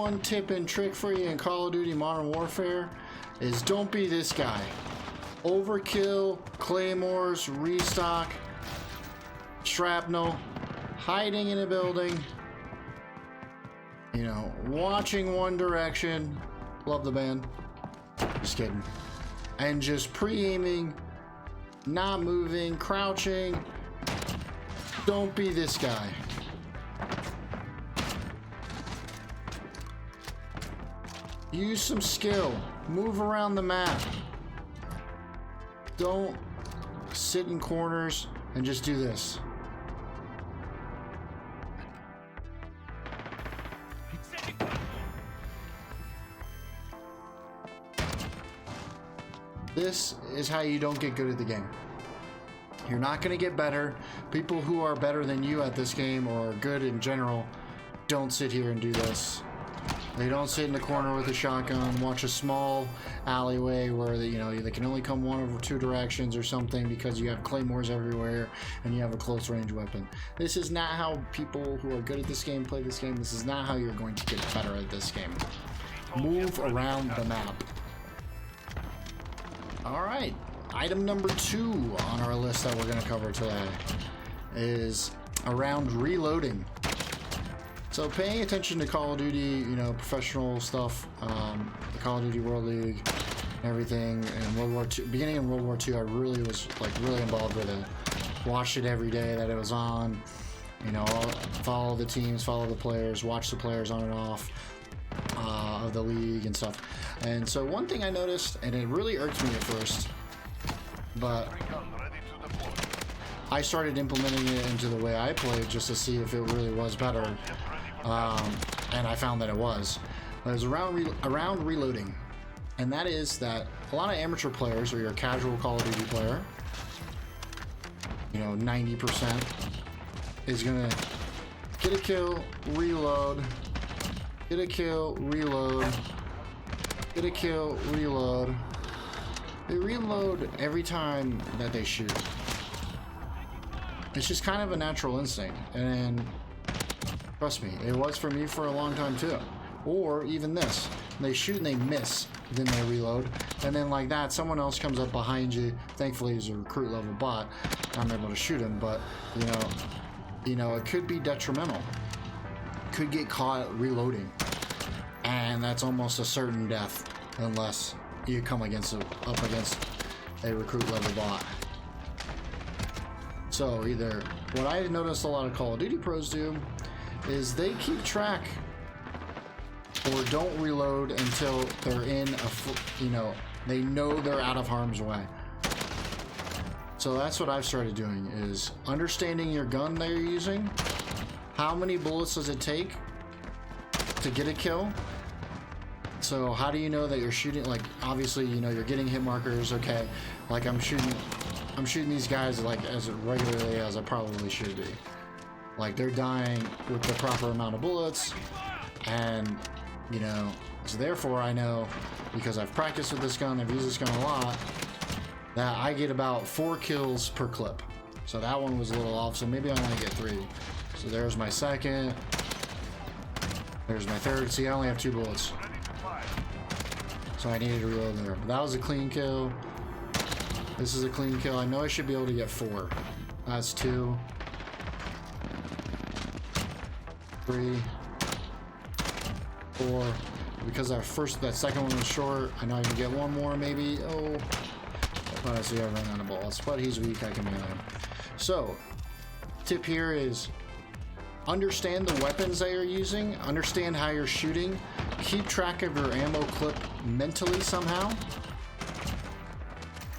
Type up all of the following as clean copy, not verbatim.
one tip and trick for you in Call of Duty Modern Warfare is don't be this guy. Overkill, claymores, restock, shrapnel, hiding in a building, you know, watching one direction. Love the band. Just kidding. And just pre-aiming, not moving, crouching. Don't be this guy. Use some skill. Move around the map. Don't sit in corners and just do this. This is how you don't get good at the game. You're not going to get better. People who are better than you at this game or good in general don't sit here and do this. They don't sit in the corner with a shotgun, watch a small alleyway where they, you know, they can only come one or two directions or something because you have claymores everywhere and you have a close range weapon. This is not how people who are good at this game play this game. This is not how you're going to get better at this game. Move around the map. Alright, item number 2 on our list that we're going to cover today is around reloading. So paying attention to Call of Duty, you know, professional stuff, the Call of Duty World League, everything, and World War II, beginning in World War II, I really was like really involved with it. Watched it every day that it was on, you know, follow the teams, follow the players, watch the players on and off of the league and stuff. And so one thing I noticed, and it really irked me at first, but I started implementing it into the way I played just to see if it really was better. And I found that it was. It was around reloading. And that is that a lot of amateur players or your casual Call of Duty player, you know, 90% is gonna get a kill, reload, get a kill, reload, get a kill, reload. They reload every time that they shoot. It's just kind of a natural instinct, and trust me, it was for me for a long time too. Or even this, they shoot and they miss, then they reload, and then like that, someone else comes up behind you. Thankfully, he's a recruit level bot. I'm able to shoot him, but you know, it could be detrimental. Could get caught reloading, and that's almost a certain death unless you come up against a recruit level bot. So either what I noticed a lot of Call of Duty pros do is they keep track or don't reload until they're in a, you know, they know they're out of harm's way. So that's what I've started doing, is understanding your gun that you're using. How many bullets does it take to get a kill? So how do you know that you're shooting? Like, obviously, you know, you're getting hit markers. Okay, like I'm shooting these guys like as regularly as I probably should be. Like, they're dying with the proper amount of bullets, and you know, so therefore I know, because I've practiced with this gun, I've used this gun a lot, that I get about 4 kills per clip. So that one was a little off, so maybe I only get 3. So there's my second, there's my third. See, I only have 2 bullets, so I needed to reload there. But that was a clean kill. This is a clean kill. I know I should be able to get 4. That's 2, 3, 4. Because that second one was short, I know I can get 1 more maybe. Oh, but see, I ran out of bullets. But he's weak, I can melee him. So, tip here is understand the weapons that you're using, understand how you're shooting, keep track of your ammo clip mentally somehow.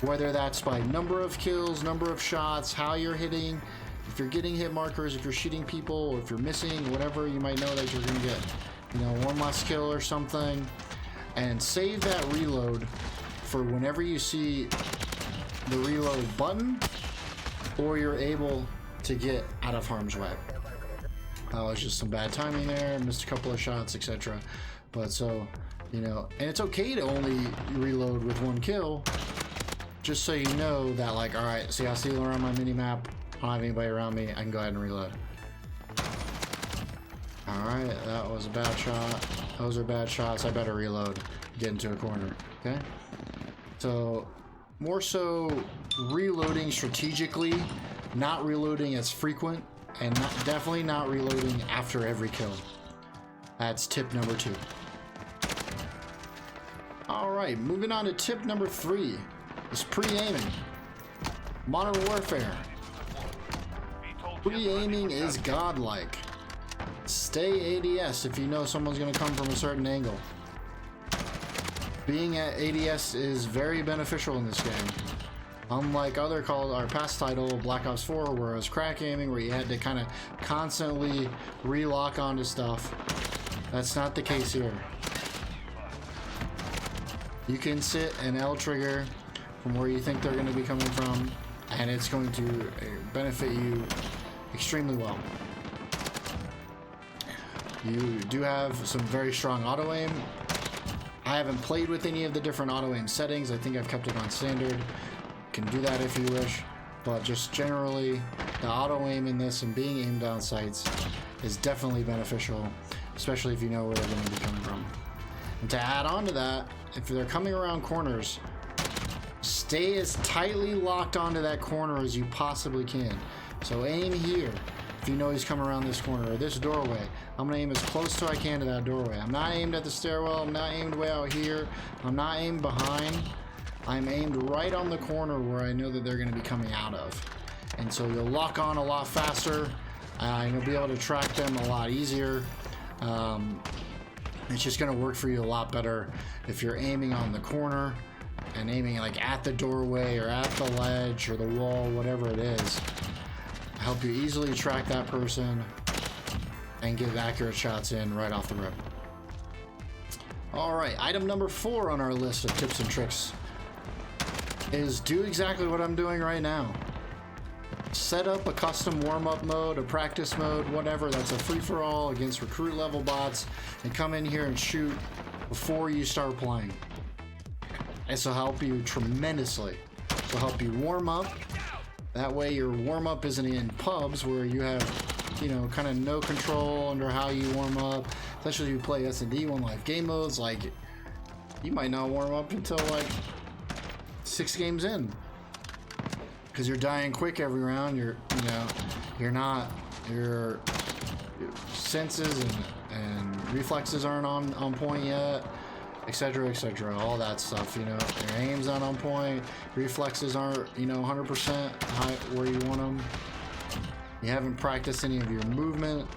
Whether that's by number of kills, number of shots, how you're hitting, if you're getting hit markers, if you're shooting people, or if you're missing, whatever, you might know that you're gonna get, you know, 1 less kill or something. And save that reload for whenever you see the reload button, or you're able to get out of harm's way. That was just some bad timing there, missed a couple of shots, etc. But so, you know, and it's okay to only reload with 1 kill, just so you know that, like, all right, see, I see around my mini map, I don't have anybody around me, I can go ahead and reload. All Alright, that was a bad shot. Those are bad shots. I better reload. Get into a corner. Okay? So, more so reloading strategically, not reloading as frequent, and definitely not reloading after every kill. That's tip number 2. Alright, moving on to tip number 3 is pre-aiming. Modern Warfare. Pre-aiming is godlike. Stay ADS if you know someone's going to come from a certain angle. Being at ADS is very beneficial in this game. Unlike other our past title, Black Ops 4, where it was crack aiming, where you had to kind of constantly relock onto stuff. That's not the case here. You can sit an L trigger from where you think they're going to be coming from, and it's going to benefit you extremely well. You do have some very strong auto aim. I haven't played with any of the different auto aim settings. I think I've kept it on standard. You can do that if you wish, but just generally the auto aim in this and being aimed down sights is definitely beneficial, especially if you know where they're going to be coming from. And to add on to that, if they're coming around corners, stay as tightly locked onto that corner as you possibly can. So aim here. If you know he's coming around this corner or this doorway, I'm gonna aim as close as I can to that doorway. I'm not aimed at the stairwell. I'm not aimed way out here. I'm not aimed behind. I'm aimed right on the corner where I know that they're gonna be coming out of. And so you'll lock on a lot faster, and you'll be able to track them a lot easier. It's just gonna work for you a lot better if you're aiming on the corner and aiming like at the doorway or at the ledge or the wall, whatever it is. Help you easily track that person and get accurate shots in right off the rip. Alright, item number 4 on our list of tips and tricks is do exactly what I'm doing right now. Set up a custom warm-up mode, a practice mode, whatever, that's a free-for-all against recruit level bots, and come in here and shoot before you start playing. This will help you tremendously. It will help you warm up. That way your warm-up isn't in pubs where you have, you know, kind of no control under how you warm up. Especially if you play S&D 1 live game modes, like, you might not warm up until like 6 games in. Because you're dying quick every round, your senses and reflexes aren't on point yet, etc., all that stuff, you know. Your aim's not on point, reflexes aren't, you know, 100% high where you want them. You haven't practiced any of your movement.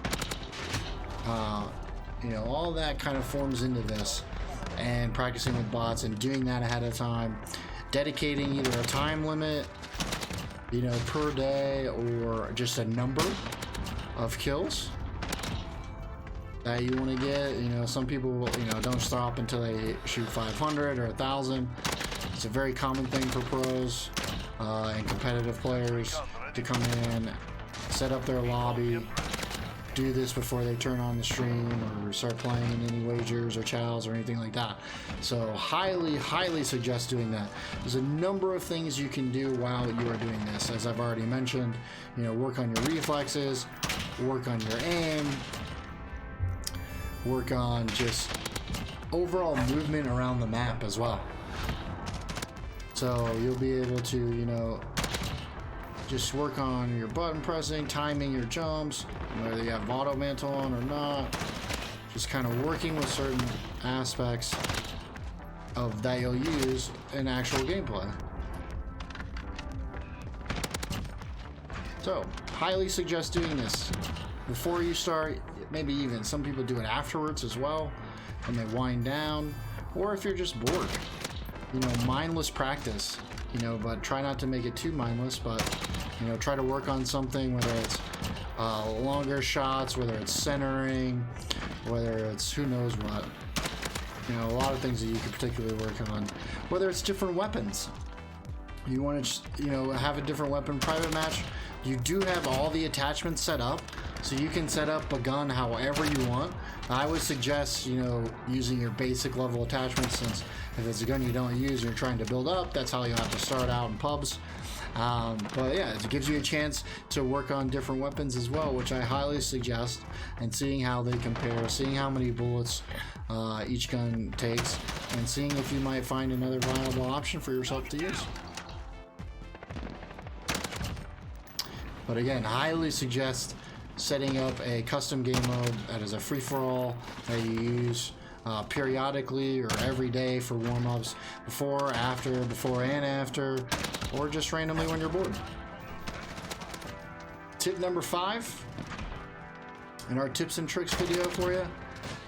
You know, all that kind of forms into this, and practicing with bots and doing that ahead of time, dedicating either a time limit, you know, per day, or just a number of kills that you want to get. You know, some people, you know, don't stop until they shoot 500 or 1,000. It's a very common thing for pros and competitive players to come in, set up their lobby, do this before they turn on the stream or start playing any wagers or chows or anything like that. So highly suggest doing that. There's a number of things you can do while you are doing this. As I've already mentioned, you know, work on your reflexes, work on your aim, work on just overall movement around the map as well. So you'll be able to, you know, just work on your button pressing, timing your jumps, whether you have auto mantle on or not. Just kind of working with certain aspects of that you'll use in actual gameplay. So, highly suggest doing this before you start. Maybe even some people do it afterwards as well, when they wind down, or if you're just bored. You know, mindless practice, you know, but try not to make it too mindless, but, you know, try to work on something, whether it's longer shots, whether it's centering, whether it's who knows what. You know, a lot of things that you could particularly work on, whether it's different weapons. You want to, you know, have a different weapon. Private match, you do have all the attachments set up, so you can set up a gun however you want. I would suggest, you know, using your basic level attachments, since if it's a gun you don't use and you're trying to build up, that's how you have to start out in pubs. But yeah, it gives you a chance to work on different weapons as well, which I highly suggest, and seeing how they compare, seeing how many bullets each gun takes, and seeing if you might find another viable option for yourself to use. But again, highly suggest setting up a custom game mode that is a free-for-all that you use periodically or every day for warm-ups, before and after, or just randomly when you're bored. Tip number 5 in our tips and tricks video for you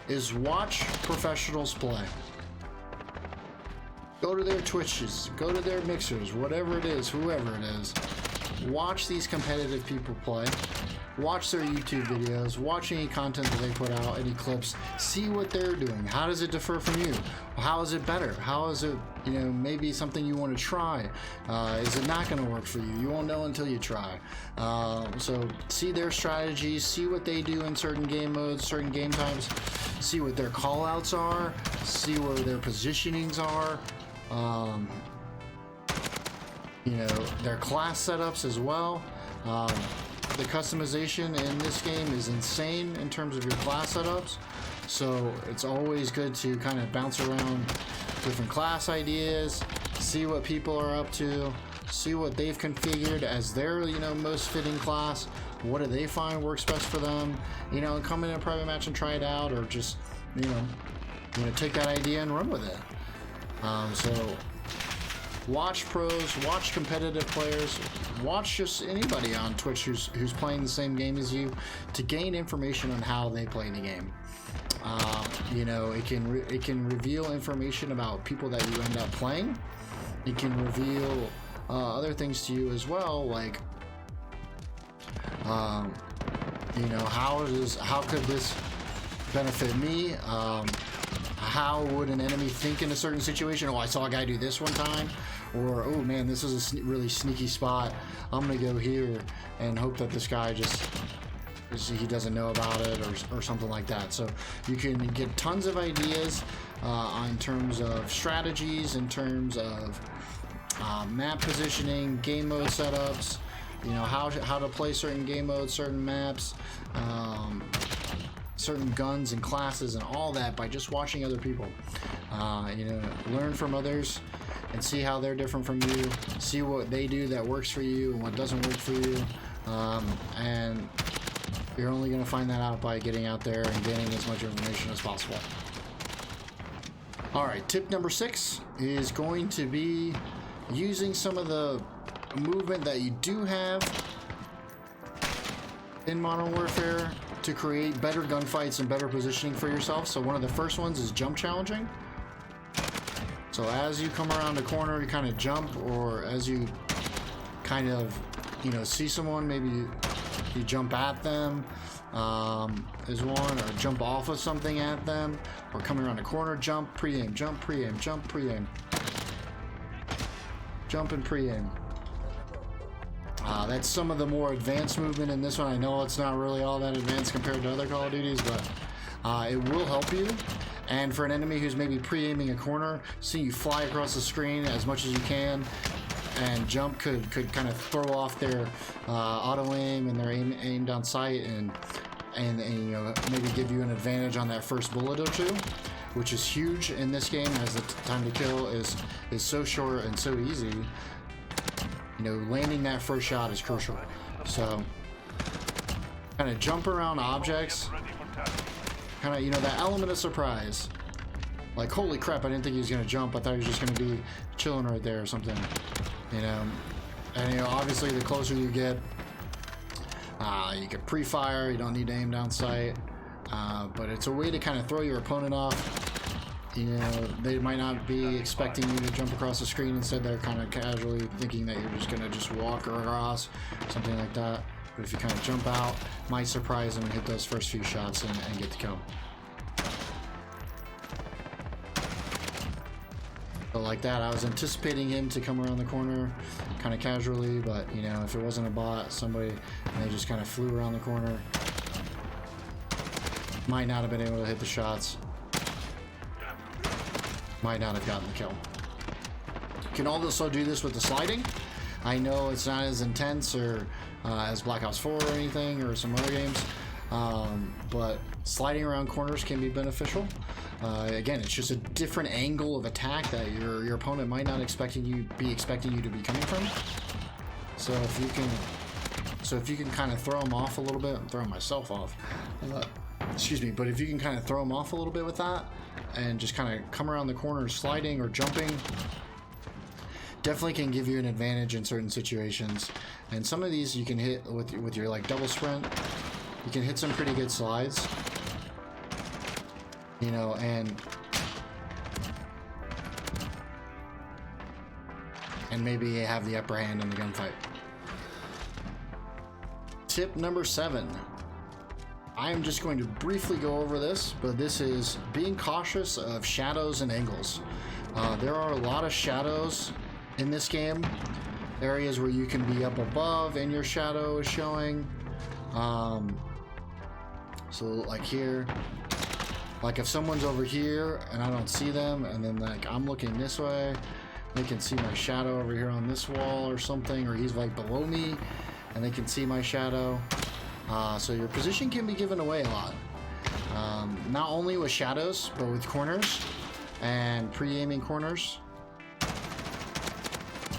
is watch professionals play. Go to their Twitches, go to their mixers, whatever it is, whoever it is. Watch these competitive people play. Watch their YouTube videos, watch any content that they put out, any clips, see what they're doing. How does it differ from you? How is it better? How is it, maybe something you want to try? Is it not going to work for you? You won't know until you try. So see their strategies, see what they do in certain game modes, certain game times, see what their call outs are, see where their positionings are. Their class setups as well. The customization in this game is insane in terms of your class setups, so it's always good to kind of bounce around different class ideas, see what people are up to, see what they've configured as their most fitting class. What do they find works best for them, and come in a private match and try it out, or just take that idea and run with it. So watch pros, watch competitive players, watch just anybody on Twitch who's playing the same game as you, to gain information on how they play the game. It can reveal information about people that you end up playing. It can reveal other things to you as well, like how could this benefit me? How would an enemy think in a certain situation? Oh, I saw a guy do this one time. Or, oh man, this is a really sneaky spot. I'm gonna go here and hope that this guy he doesn't know about it, or something like that. So you can get tons of ideas in terms of strategies, in terms of map positioning, game mode setups, how to play certain game modes, certain maps, certain guns and classes and all that by just watching other people. Learn from others and see how they're different from you, see what they do that works for you and what doesn't work for you, and you're only going to find that out by getting out there and gaining as much information as possible. Alright, tip number 6 is going to be using some of the movement that you do have in Modern Warfare to create better gunfights and better positioning for yourself. So one of the first ones is jump challenging. So as you come around a corner, you kind of jump, or as you kind of, see someone, maybe you jump at them, is one, or jump off of something at them, or coming around a corner, jump, pre-aim, jump, pre-aim, jump, pre-aim. Jump and pre-aim. That's some of the more advanced movement in this one. I know it's not really all that advanced compared to other Call of Duties, but it will help you. And for an enemy who's maybe pre-aiming a corner, seeing you fly across the screen as much as you can and jump could kind of throw off their auto aim and their aim down sight, and maybe give you an advantage on that first bullet or two, which is huge in this game, as the time to kill is so short and so easy. Landing that first shot is crucial. So kind of jump around objects, kind of, that element of surprise. Like, holy crap, I didn't think he was going to jump. I thought he was just going to be chilling right there or something. And, obviously the closer you get, you can pre-fire. You don't need to aim down sight. But it's a way to kind of throw your opponent off. They might not be expecting you to jump across the screen. Instead, they're kind of casually thinking that you're just going to walk across, something like that. But if you kind of jump out, might surprise them and hit those first few shots and get the kill. But like that, I was anticipating him to come around the corner kind of casually, but if it wasn't a bot, somebody, and they just kind of flew around the corner, might not have been able to hit the shots. Might not have gotten the kill. You can also do this with the sliding. I know it's not as intense or as Black Ops 4 or anything or some other games, but sliding around corners can be beneficial. Again, it's just a different angle of attack that your opponent might not be expecting you to be coming from. So if you can kind of throw them off a little bit, I'm throwing myself off. Excuse me, but if you can kind of throw them off a little bit with that and just kind of come around the corner sliding or jumping, definitely can give you an advantage in certain situations. And some of these you can hit with your like double sprint. You can hit some pretty good slides, you know, and maybe have the upper hand in the gunfight. Tip number 7. I am just going to briefly go over this, but this is being cautious of shadows and angles. There are a lot of shadows in this game, areas where you can be up above and your shadow is showing. So like here, like if someone's over here and I don't see them, and then like I'm looking this way, they can see my shadow over here on this wall or something, or he's like below me and they can see my shadow. So your position can be given away a lot, not only with shadows but with corners and pre-aiming corners.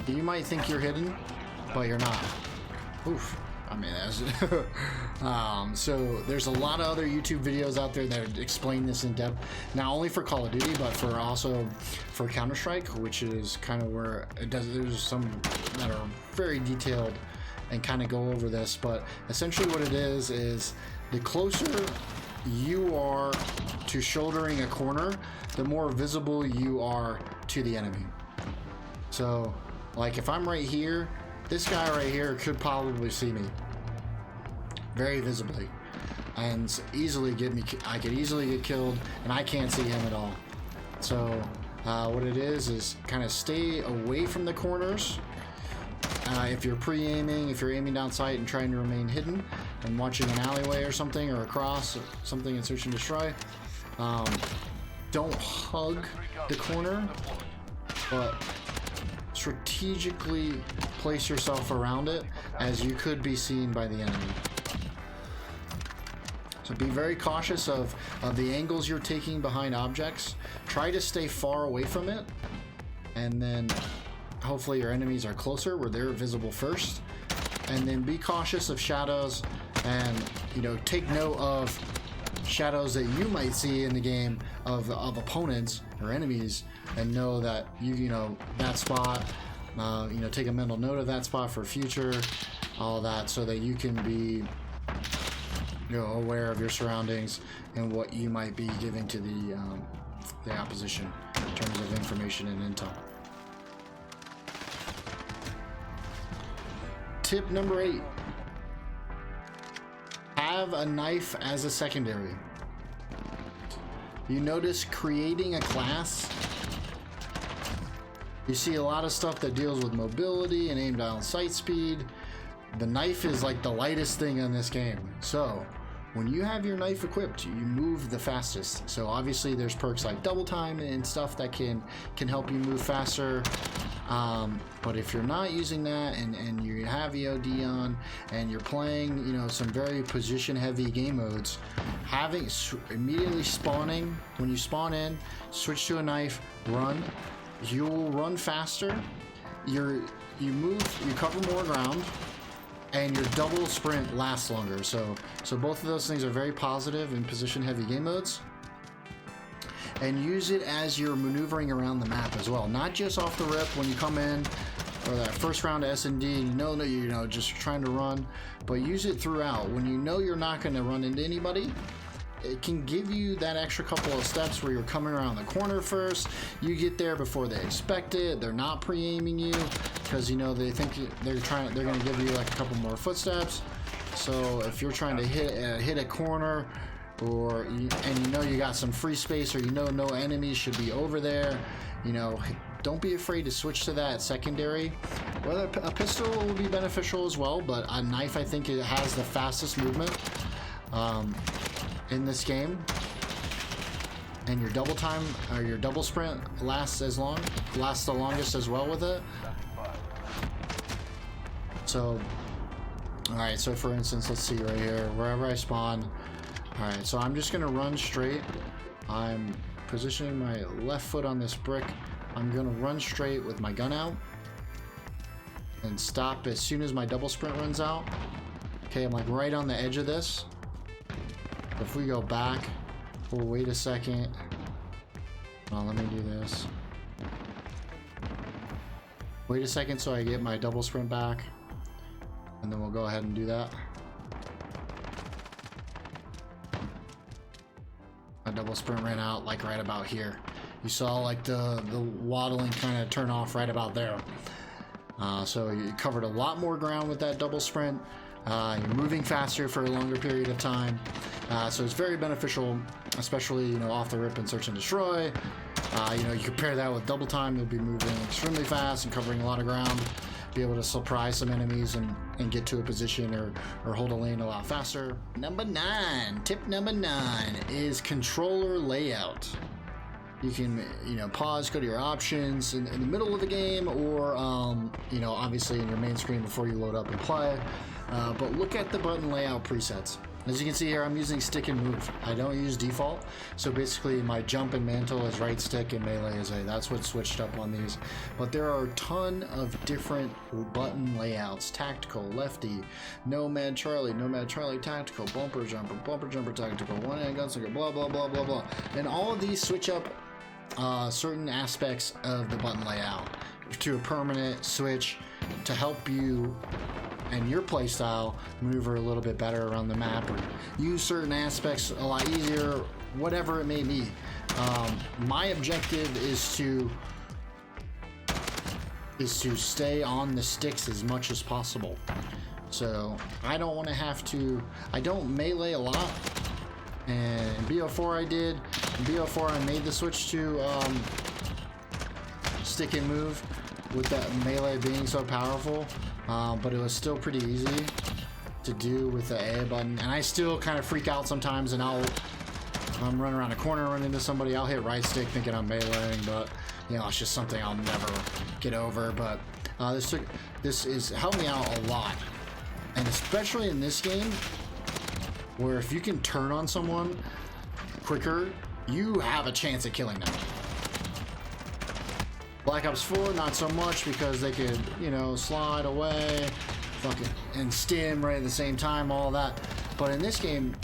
You might think you're hidden, but you're not. Oof. I mean, that's so there's a lot of other YouTube videos out there that explain this in depth, not only for Call of Duty, but for also for Counter-Strike, which is kind of where it does. There's some that are very detailed and kind of go over this, but essentially what it is the closer you are to shouldering a corner, the more visible you are to the enemy. So like if I'm right here, this guy right here could probably see me very visibly and easily get me. I could easily get killed and I can't see him at all. So what it is kind of stay away from the corners. If you're pre-aiming, if you're aiming down sight and trying to remain hidden and watching an alleyway or something, or across or something in search and destroy, don't hug the corner, but strategically place yourself around it, as you could be seen by the enemy. So be very cautious of the angles you're taking behind objects. Try to stay far away from it, and then hopefully your enemies are closer where they're visible first. And then be cautious of shadows, and you know, take note of shadows that you might see in the game of opponents or enemies, and know that you know that spot. You know, take a mental note of that spot for future, all that, so that you can be, you know, aware of your surroundings and what you might be giving to the opposition in terms of information and intel. Tip number 8. Have a knife as a secondary. You notice creating a class, you see a lot of stuff that deals with mobility and aim down sight speed. The knife is like the lightest thing in this game. So when you have your knife equipped, you move the fastest. So obviously there's perks like double time and stuff that can help you move faster. But if you're not using that and you have EOD on and you're playing, you know, some very position heavy game modes, having immediately spawning, when you spawn in, switch to a knife, run, you'll run faster, you cover more ground, and your double sprint lasts longer. So both of those things are very positive in position heavy game modes. And use it as you're maneuvering around the map as well, not just off the rip when you come in, or that first round of S&D and you know just trying to run, but use it throughout. When you know you're not going to run into anybody, it can give you that extra couple of steps where you're coming around the corner first. You get there before they expect it. They're not pre-aiming you because, you know, they think they're going to give you like a couple more footsteps. So if you're trying to hit a corner, and you know you got some free space, or you know no enemies should be over there, you know, don't be afraid to switch to that secondary. Whether a pistol will be beneficial as well, but a knife, I think it has the fastest movement in this game, and your double time or your double sprint lasts the longest as well with it. So, alright, so for instance, let's see right here, wherever I spawn. Alright, so I'm just gonna run straight. I'm positioning my left foot on this brick. I'm gonna run straight with my gun out and stop as soon as my double sprint runs out. Okay, I'm like right on the edge of this. If we go back, we'll wait a second. Oh, let me do this. Wait a second so I get my double sprint back, and then we'll go ahead and do that. My double sprint ran out like right about here. You saw like the waddling kind of turn off right about there. So you covered a lot more ground with that double sprint. You're moving faster for a longer period of time. So it's very beneficial, especially, you know, off the rip and search and destroy. You know, you compare that with double time, you'll be moving extremely fast and covering a lot of ground. Be able to surprise some enemies and get to a position or hold a lane a lot faster. Number 9, tip number 9 is controller layout. You can, you know, pause, go to your options in the middle of the game, or, you know, obviously in your main screen before you load up and play. But look at the button layout presets. As you can see here, I'm using stick and move. I don't use default. So basically my jump and mantle is right stick and melee is A. That's what's switched up on these. But there are a ton of different button layouts. Tactical, lefty, nomad Charlie tactical, bumper jumper tactical, one-hand gunslinger, blah, blah, blah, blah, blah. And all of these switch up certain aspects of the button layout to a permanent switch to help you and your playstyle maneuver a little bit better around the map, or use certain aspects a lot easier, whatever it may be. My objective is to stay on the sticks as much as possible. So I don't want to have to. I don't melee a lot. And in BO4 I did. In BO4 I made the switch to stick and move, with that melee being so powerful. But it was still pretty easy to do with the A button. And I still kind of freak out sometimes, and I'm running around a corner, run into somebody, I'll hit right stick thinking I'm meleeing, but you know, it's just something I'll never get over. But this is helped me out a lot, and especially in this game, where if you can turn on someone quicker, you have a chance at killing them. Black Ops 4, not so much, because they could, you know, slide away, fucking, and stim right at the same time, all that. But in this game,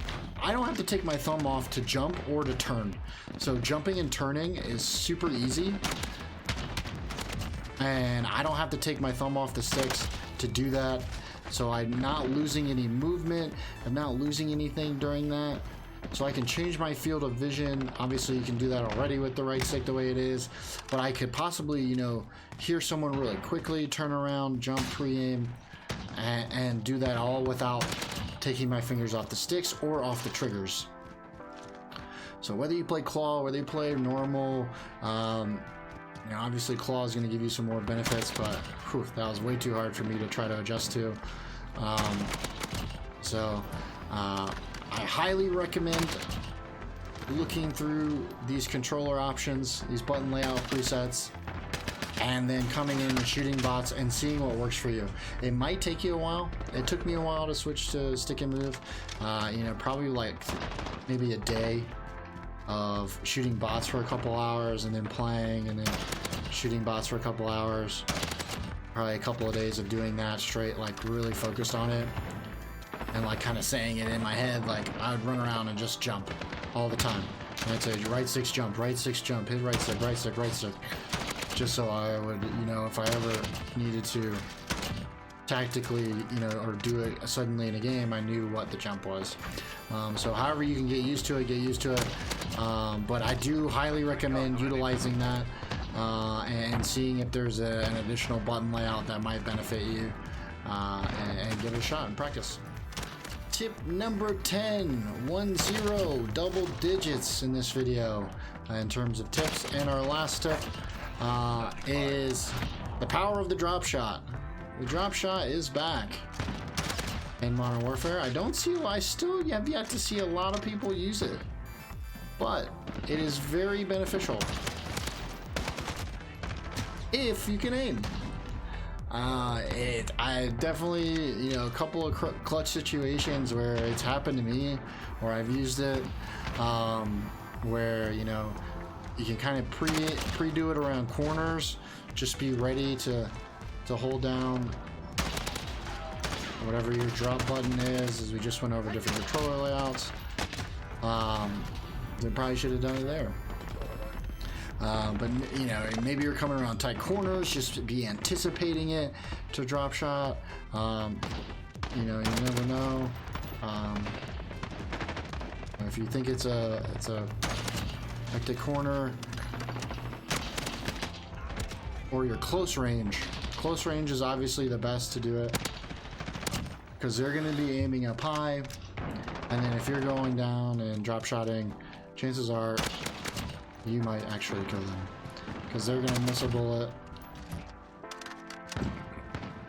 I don't have to take my thumb off to jump or to turn. So jumping and turning is super easy. And I don't have to take my thumb off the sticks to do that. So I'm not losing any movement. I'm not losing anything during that. So I can change my field of vision. Obviously you can do that already with the right stick the way it is, but I could possibly, you know, hear someone really quickly, turn around, jump, pre-aim, and do that all without taking my fingers off the sticks or off the triggers. So whether you play claw, whether you play normal, you know, obviously claw is going to give you some more benefits, but whew, that was way too hard for me to try to adjust to. I highly recommend looking through these controller options, these button layout presets, and then coming in and shooting bots and seeing what works for you. It might take you a while. It took me a while to switch to stick and move. You know, probably like maybe a day of shooting bots for a couple hours and then playing and then shooting bots for a couple hours. Probably a couple of days of doing that straight, like really focused on it. And like kind of saying it in my head, like I would run around and just jump all the time. And I'd say right six jump, hit right stick, right stick, right stick. Just so I would, you know, if I ever needed to tactically, you know, or do it suddenly in a game, I knew what the jump was. So however you can get used to it, get used to it. But I do highly recommend utilizing that and seeing if there's an additional button layout that might benefit you, and give it a shot and practice. Tip number 10, 1-0, double digits in this video in terms of tips. And our last tip is the power of the drop shot. The drop shot is back in Modern Warfare. I still have yet to see a lot of people use it, but it is very beneficial if you can aim. I definitely, you know, a couple of clutch situations where it's happened to me, or I've used it, where, you know, you can kind of pre-do it around corners. Just be ready to hold down whatever your drop button is, as we just went over different controller layouts. They probably should have done it there. But you know, maybe you're coming around tight corners, just be anticipating it to drop shot. You know, you never know. If you think it's a hectic corner, or your close range. Close range is obviously the best to do it, because they're going to be aiming up high, and then if you're going down and drop shotting, chances are you might actually kill them, because they're going to miss a bullet,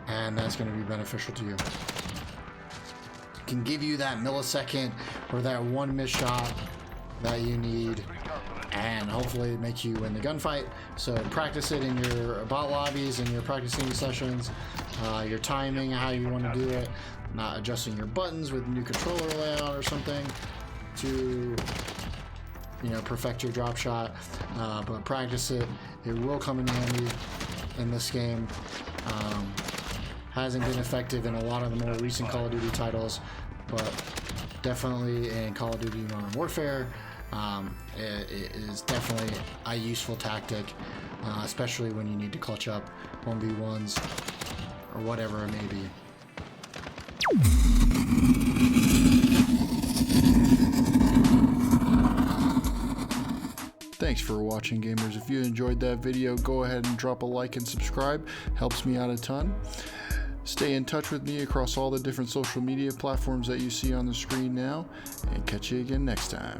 and that's going to be beneficial to you. It can give you that millisecond or that one miss shot that you need, and hopefully make you win the gunfight. So practice it in your bot lobbies and your practicing sessions, your timing, how you want to do it, not adjusting your buttons with new controller layout or something to, you know, perfect your drop shot. But practice it. It will come in handy in this game. Hasn't been effective in a lot of the more recent Call of Duty titles, but definitely in Call of Duty Modern Warfare, it is definitely a useful tactic, especially when you need to clutch up 1v1s or whatever it may be. Thanks for watching, gamers. If you enjoyed that video, go ahead and drop a like and subscribe. Helps me out a ton. Stay in touch with me across all the different social media platforms that you see on the screen now, and catch you again next time.